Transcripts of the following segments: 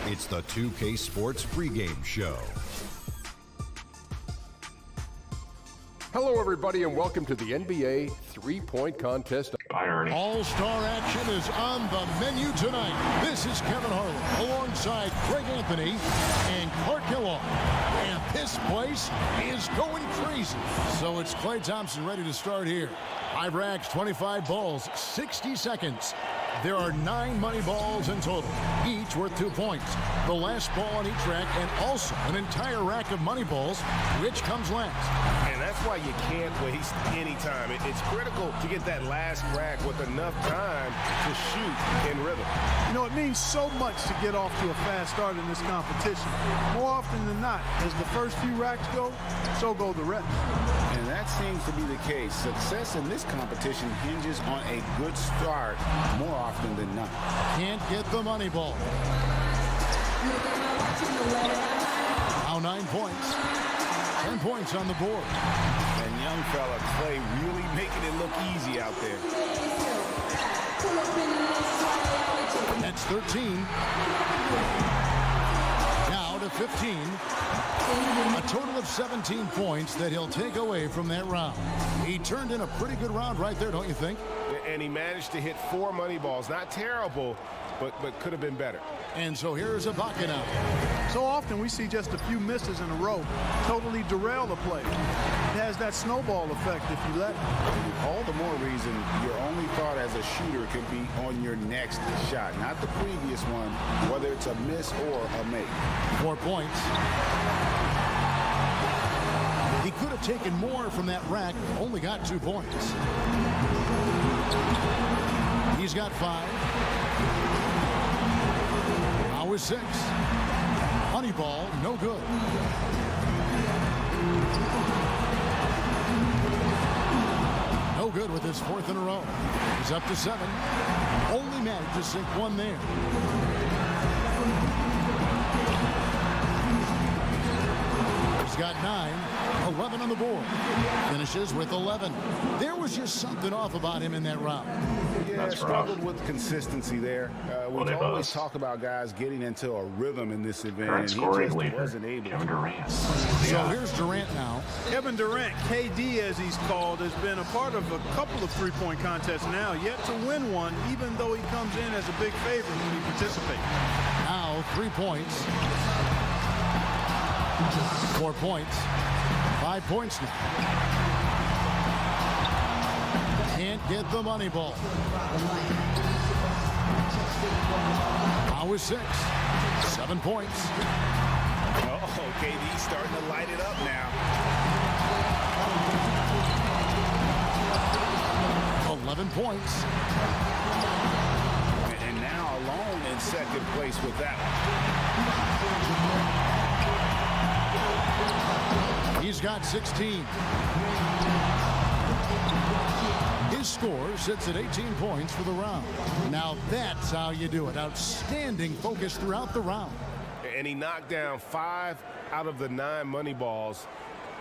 It's the 2K Sports pregame show. Hello, everybody, and welcome to the NBA three-point contest. All-star action is on the menu tonight. This is Kevin Harlan alongside Greg Anthony and Clark Kellogg. And this place is going crazy. So it's Klay Thompson ready to start here. 5 racks, 25 balls, 60 seconds. There are 9 money balls in total, each worth 2 points. The last ball on each rack and also an entire rack of money balls, which comes last. And that's why you can't waste any time. It's critical to get that last rack with enough time to shoot in rhythm. You know, it means so much to get off to a fast start in this competition. More often than not, as the first few racks go, so go the rest. And that seems to be the case. Success in this competition hinges on a good start more often than not. Can't get the money ball. Now 9 points. 10 points on the board. And young fella Klay really making it look easy out there. That's 13. Now to 15. A total of 17 points that he'll take away from that round. He turned in a pretty good round right there, don't you think? And he managed to hit 4 money balls. Not terrible, but could have been better. And so here's Ibaka now. So often we see just a few misses in a row totally derail the play. It has that snowball effect if you let it. All the more reason your only thought as a shooter could be on your next shot, not the previous one, whether it's a miss or a make. 4 points. He could have taken more from that rack, only got 2 points. He's got 5. Now is 6. Money ball, no good. No good with his 4th in a row. He's up to 7. Only managed to sink 1 there. He's got 9, 11 on the board. Finishes with 11. There was just something off about him in that round. Yeah, struggled with consistency there. We always talk about guys getting into a rhythm in this event, and he just wasn't able to. So here's Durant now. Kevin Durant, KD as he's called, has been a part of a couple of three-point contests now, yet to win one, even though he comes in as a big favorite when he participates. Now 3 points. 4 points. 5 points now. Can't get the money ball. Now is 6. 7 points. Oh, KD's starting to light it up now. 11 points. And now alone in second place with that one. He's got 16. His score sits at 18 points for the round. Now that's how you do it. Outstanding focus throughout the round. And he knocked down 5 out of the 9 money balls.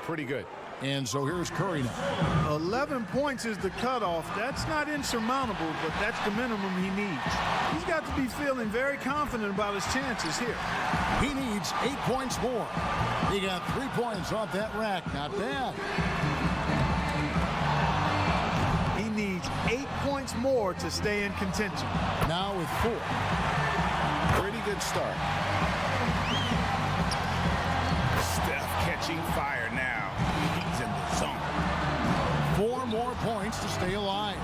Pretty good. And so here's Curry now. 11 points is the cutoff. That's not insurmountable, but that's the minimum he needs. He's got to be feeling very confident about his chances here. He needs 8 points more. He got 3 points off that rack. Not bad. He needs 8 points more to stay in contention. Now with 4. Pretty good start. Steph catching fire now. He's in the zone. 4 more points to stay alive.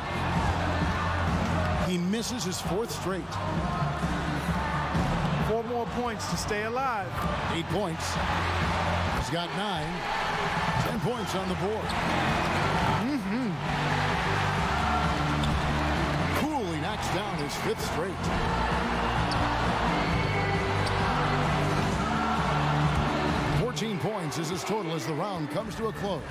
He misses his 4th straight. 4 more points to stay alive. 8 points. He's got 9. 10 points on the board. Coolly knocks down his 5th straight. 14 points is his total as the round comes to a close.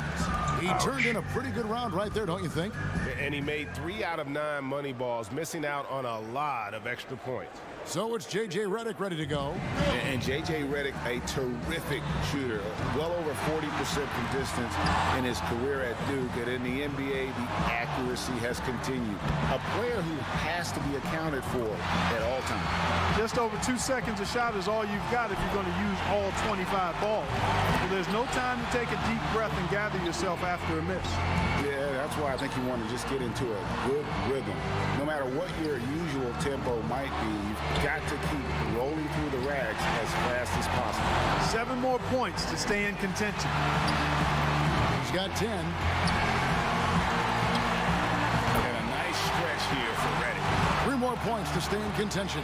He turned in a pretty good round right there, don't you think? And he made 3 out of 9 money balls, missing out on a lot of extra points. So it's J.J. Redick ready to go. And J.J. Redick, a terrific shooter, well over 40% from distance in his career at Duke. And in the NBA, the accuracy has continued. A player who has to be accounted for at all times. Just over 2 seconds a shot is all you've got if you're going to use all 25 balls. So there's no time to take a deep breath and gather yourself after a miss. Yeah, that's why I think you want to just get into a good rhythm. No matter what your usual tempo might be, you've got to keep rolling through the racks as fast as possible. 7 more points to stay in contention. He's got 10. And a nice stretch here for Redick. 3 more points to stay in contention.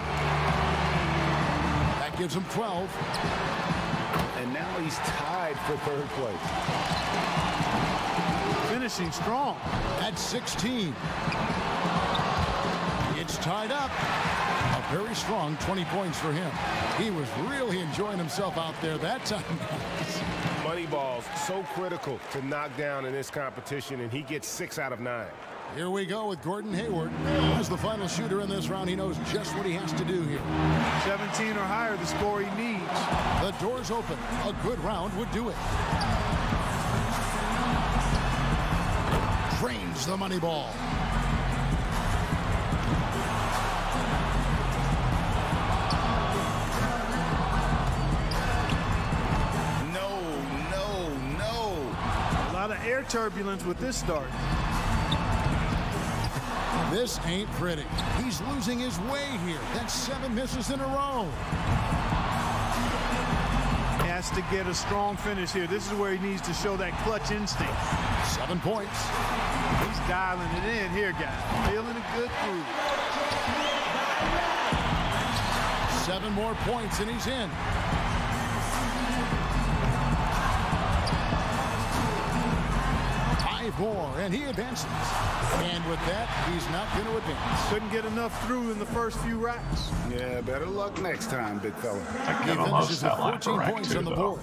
That gives him 12. And now he's tied for 3rd place. Finishing strong. At 16. It's tied up. A very strong 20 points for him. He was really enjoying himself out there that time. Money balls, so critical to knock down in this competition, and he gets 6 out of 9. Here we go with Gordon Hayward. As the final shooter in this round, he knows just what he has to do here. 17 or higher, the score he needs. The door's open. A good round would do it. Drains the money ball. A lot of air turbulence with this start. This ain't pretty. He's losing his way here. That's 7 misses in a row. Has to get a strong finish here. This is where he needs to show that clutch instinct. 7 points. He's dialing it in here, guys. Feeling a good groove. 7 more points and he's in. 5 more and he advances. And with that, he's not going to advance. Couldn't get enough through in the first few racks. Yeah, better luck next time, big fella. He finishes with 14 points on the board.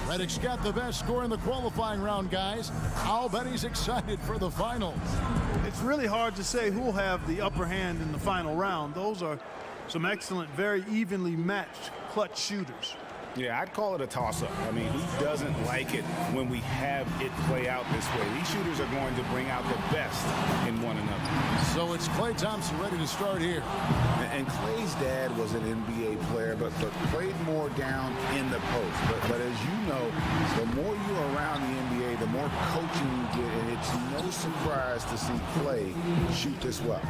Redick's got the best score in the qualifying round, guys. I'll bet he's excited for the finals. It's really hard to say who'll have the upper hand in the final round. Those are some excellent, very evenly matched clutch shooters. Yeah, I'd call it a toss-up. I mean, who doesn't like it when we have it play out this way? These shooters are going to bring out the best in one another. So it's Klay Thompson ready to start here. And Klay's dad was an NBA player, but played more down in the post. But as you know, the more you're around the NBA, the more coaching you get, and it's no surprise to see Klay shoot this well.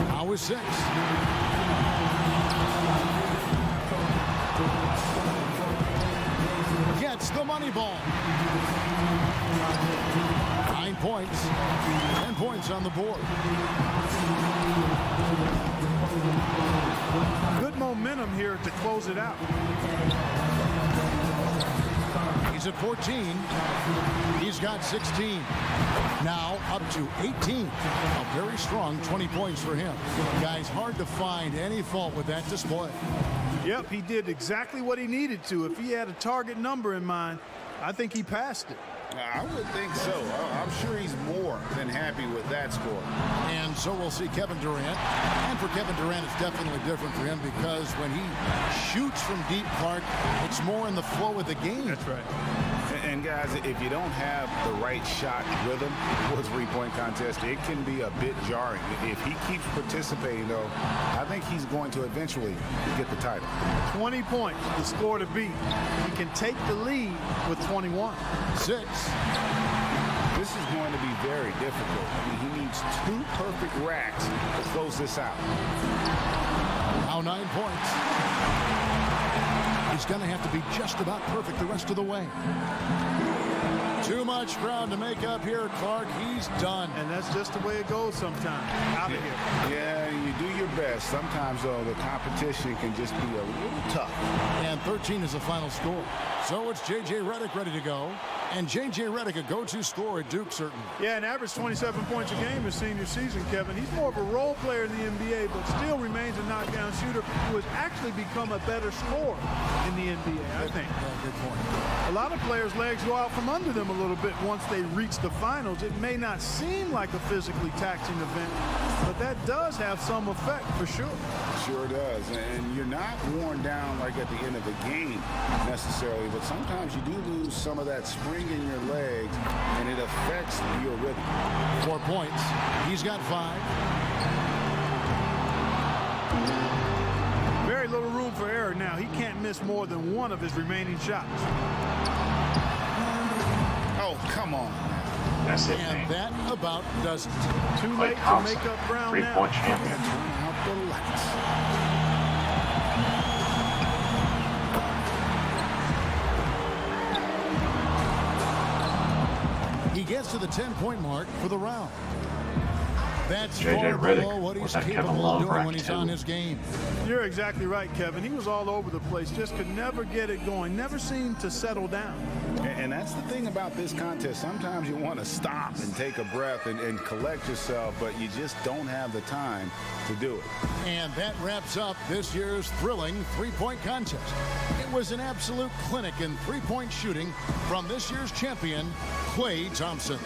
Now is 6. Gets the money ball. 9 points. 10 points on the board. Good momentum here to close it out. He's at 14. He's got 16. Now up to 18. A very strong 20 points for him. Guys, hard to find any fault with that display. Yep, he did exactly what he needed to. If he had a target number in mind, I think he passed it. I would think so. I'm sure he's more than happy with that score. And so we'll see Kevin Durant. And for Kevin Durant, it's definitely different for him because when he shoots from deep, Clark, it's more in the flow of the game. That's right. And guys, if you don't have the right shot rhythm for a three-point contest, it can be a bit jarring. If he keeps participating, though, I think he's going to eventually get the title. 20 points, the score to beat. He can take the lead with 21. 6. This is going to be very difficult. I mean, he needs 2 perfect racks to close this out. Now 9 points. He's going to have to be just about perfect the rest of the way. Too much ground to make up here, Clark. He's done. And that's just the way it goes sometimes. Out of here. Yeah, you do your best. Sometimes, though, the competition can just be a little tough. And 13 is the final score. So it's J.J. Redick ready to go. And J.J. Redick, a go-to scorer at Duke, certainly. Yeah, an average 27 points a game his senior season, Kevin. He's more of a role player in the NBA, but still remains a knockdown shooter who has actually become a better scorer in the NBA, I think. Yeah, good point. A lot of players' legs go out from under them a little bit once they reach the finals. It may not seem like a physically taxing event, but that does have some effect for sure. Sure does. And you're not worn down like at the end of the game necessarily, but sometimes you do lose some of that spring in your legs, and it affects your rhythm. 4 points. He's got 5. Very little room for error now. He can't miss more than one of his remaining shots. Oh, come on. That's it, And man. that about does it. Too Clay late to Thompson, make up ground 3-point now. champion. Turn out the lights. He gets to the 10-point mark for the round. That's J.J. far Redick below what was he's that Kevin capable Love of doing rack when he's too. on his game. You're exactly right, Kevin. He was all over the place, just could never get it going, never seemed to settle down. And that's the thing about this contest. Sometimes you want to stop and take a breath and collect yourself, but you just don't have the time to do it. And that wraps up this year's thrilling three-point contest. It was an absolute clinic in three-point shooting from this year's champion, Klay Thompson.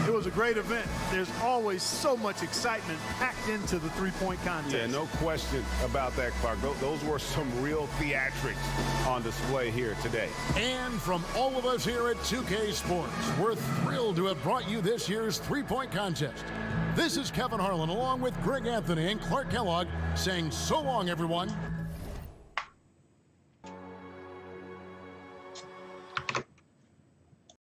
It was a great event. There's always so much excitement packed into the three-point contest. Yeah, no question about that, Clark. Those were some real theatrics on display here today. And from all of us here at 2K Sports, we're thrilled to have brought you this year's three-point contest. This is Kevin Harlan along with Greg Anthony and Clark Kellogg saying so long, everyone.